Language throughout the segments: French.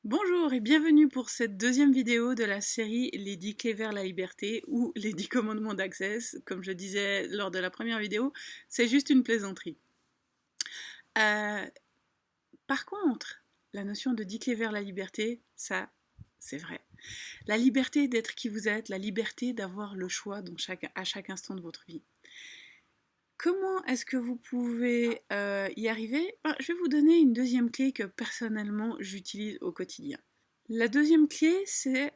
Bonjour et bienvenue pour cette deuxième vidéo de la série Les 10 clés vers la liberté ou les 10 commandements d'Access. Comme je disais lors de la première vidéo, c'est juste une plaisanterie. Euh, Par contre, la notion de 10 clés vers la liberté, ça, c'est vrai. La liberté d'être qui vous êtes, la liberté d'avoir le choix à chaque instant de votre vie. Comment est-ce que vous pouvez y arriver? Je vais vous donner une deuxième clé que personnellement j'utilise au quotidien. La deuxième clé, c'est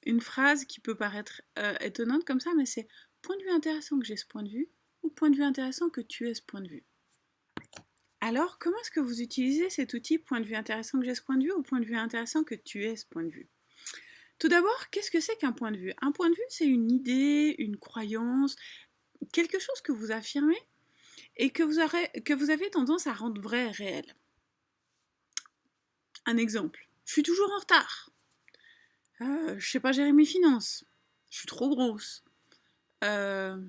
une phrase qui peut paraître étonnante comme ça, mais c'est point de vue intéressant que j'ai ce point de vue ou point de vue intéressant que tu aies ce point de vue. Alors, comment est-ce que vous utilisez cet outil point de vue intéressant que j'ai ce point de vue ou point de vue intéressant que tu aies ce point de vue? Tout d'abord, qu'est-ce que c'est qu'un point de vue? Un point de vue, c'est une idée, une croyance, quelque chose que vous affirmez et que vous avez tendance à rendre vrai et réel. Un exemple, je suis toujours en retard. Je sais pas gérer mes finances. Je suis trop grosse. Euh,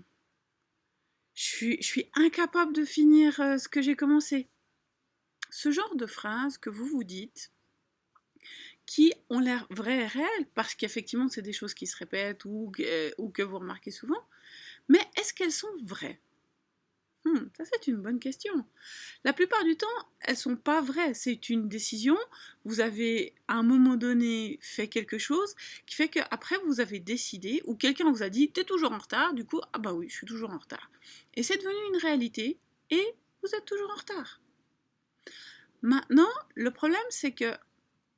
je suis incapable de finir ce que j'ai commencé. Ce genre de phrases que vous vous dites, qui ont l'air vraies et réelles, parce qu'effectivement c'est des choses qui se répètent ou que vous remarquez souvent, mais est-ce qu'elles sont vraies? Ça c'est une bonne question. La plupart du temps, elles sont pas vraies. C'est une décision. Vous avez à un moment donné fait quelque chose qui fait qu'après vous avez décidé ou quelqu'un vous a dit t'es toujours en retard. Du coup, ah bah oui, je suis toujours en retard. Et c'est devenu une réalité et vous êtes toujours en retard. Maintenant, le problème c'est que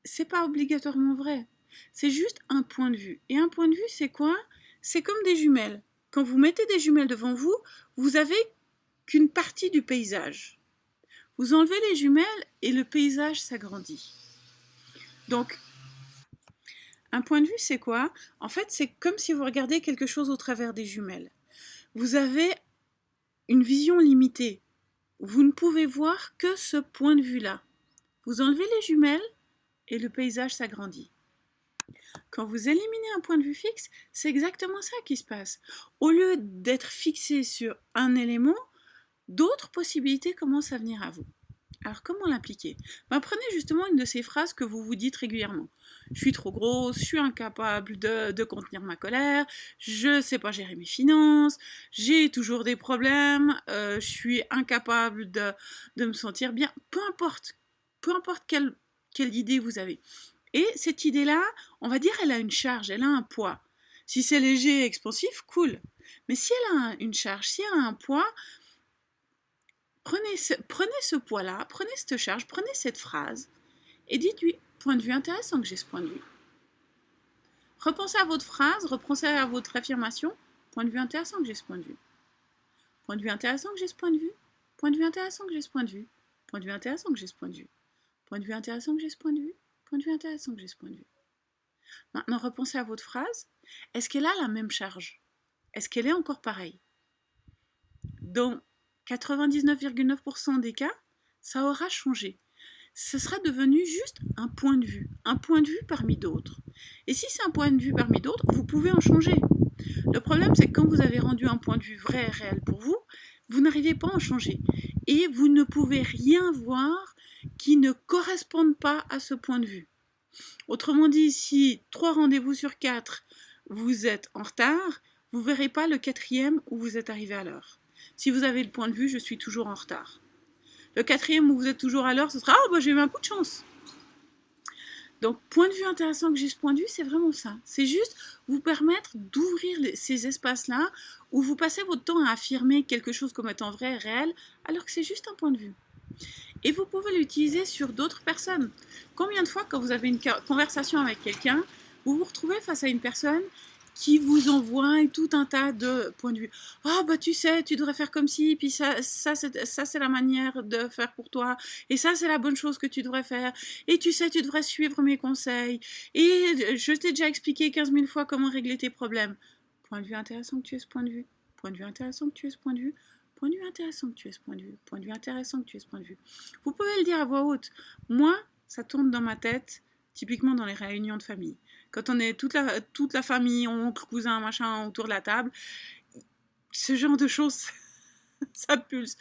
c'est pas obligatoirement vrai. C'est juste un point de vue. Et un point de vue, c'est quoi? C'est comme des jumelles. Quand vous mettez des jumelles devant vous, vous avez qu'une partie du paysage. Vous enlevez les jumelles et le paysage s'agrandit. Donc, un point de vue, c'est quoi? En fait, c'est comme si vous regardez quelque chose au travers des jumelles. Vous avez une vision limitée. Vous ne pouvez voir que ce point de vue-là. Vous enlevez les jumelles et le paysage s'agrandit. Quand vous éliminez un point de vue fixe, c'est exactement ça qui se passe. Au lieu d'être fixé sur un élément, d'autres possibilités commencent à venir à vous. Alors comment l'appliquer? Prenez justement une de ces phrases que vous vous dites régulièrement. Je suis trop grosse, je suis incapable de contenir ma colère, je ne sais pas gérer mes finances, j'ai toujours des problèmes, je suis incapable de me sentir bien. Peu importe quelle idée vous avez. Et cette idée-là, on va dire, elle a une charge, elle a un poids. Si c'est léger et expansif, cool. Mais si elle a une charge, si elle a un poids, prenez ce poids-là, prenez cette charge, prenez cette phrase et dites-lui, point de vue intéressant que j'ai ce point de vue. Repensez à votre phrase, repensez à votre affirmation, point de vue intéressant que j'ai ce point de vue. Point de vue intéressant que j'ai ce point de vue. Point de vue intéressant que j'ai ce point de vue. Point de vue intéressant que j'ai ce point de vue. Point de vue intéressant que j'ai ce point de vue. Point de vue intéressant que j'ai ce point de vue. Maintenant, repensez à votre phrase. Est-ce qu'elle a la même charge? Est-ce qu'elle est encore pareille? Dans 99,9% des cas, ça aura changé. Ce sera devenu juste un point de vue parmi d'autres. Et si c'est un point de vue parmi d'autres, vous pouvez en changer. Le problème, c'est que quand vous avez rendu un point de vue vrai et réel pour vous, vous n'arrivez pas à en changer. Et vous ne pouvez rien voir qui ne corresponde pas à ce point de vue. Autrement dit, si 3 rendez-vous sur 4, vous êtes en retard, vous ne verrez pas le 4e où vous êtes arrivé à l'heure. Si vous avez le point de vue, je suis toujours en retard. Le 4e où vous êtes toujours à l'heure, ce sera j'ai eu un coup de chance. Donc, point de vue intéressant que j'ai ce point de vue, c'est vraiment ça. C'est juste vous permettre d'ouvrir ces espaces-là où vous passez votre temps à affirmer quelque chose comme étant vrai et réel, alors que c'est juste un point de vue. Et vous pouvez l'utiliser sur d'autres personnes. Combien de fois, quand vous avez une conversation avec quelqu'un, vous vous retrouvez face à une personne qui vous envoie tout un tas de points de vue. Ah bah tu sais, tu devrais faire comme ci, puis ça c'est la manière de faire pour toi, et ça c'est la bonne chose que tu devrais faire, et tu sais, tu devrais suivre mes conseils, et je t'ai déjà expliqué 15 000 fois comment régler tes problèmes. Point de vue intéressant que tu aies ce point de vue. Point de vue intéressant que tu aies ce point de vue. Point de vue intéressant que tu aies ce point de vue. Point de vue intéressant que tu aies ce point de vue. Vous pouvez le dire à voix haute. Moi, ça tourne dans ma tête, typiquement dans les réunions de famille. Quand on est toute la famille, oncle, cousin, machin, autour de la table, ce genre de choses, ça pulse.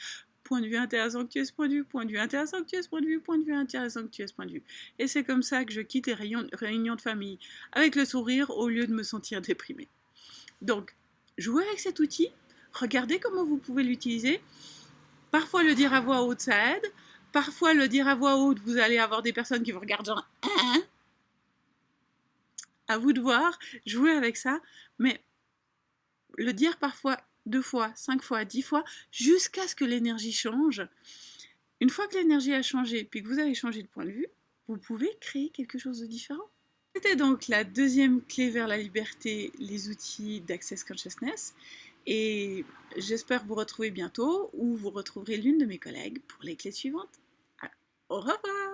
point de vue intéressant que tu es ce point de vue, point de vue intéressant que tu es ce point de vue, point de vue intéressant que tu es ce point de vue. Et c'est comme ça que je quitte les réunions de famille avec le sourire au lieu de me sentir déprimée. Donc, jouez avec cet outil, regardez comment vous pouvez l'utiliser. Parfois le dire à voix haute ça aide, parfois le dire à voix haute vous allez avoir des personnes qui vous regardent genre hein. À vous de voir, jouer avec ça, mais le dire parfois 2 fois, 5 fois, 10 fois, jusqu'à ce que l'énergie change. Une fois que l'énergie a changé, puis que vous avez changé de point de vue, vous pouvez créer quelque chose de différent. C'était donc la deuxième clé vers la liberté, les outils d'Access Consciousness. Et j'espère vous retrouver bientôt ou vous retrouverez l'une de mes collègues pour les clés suivantes. Alors, au revoir!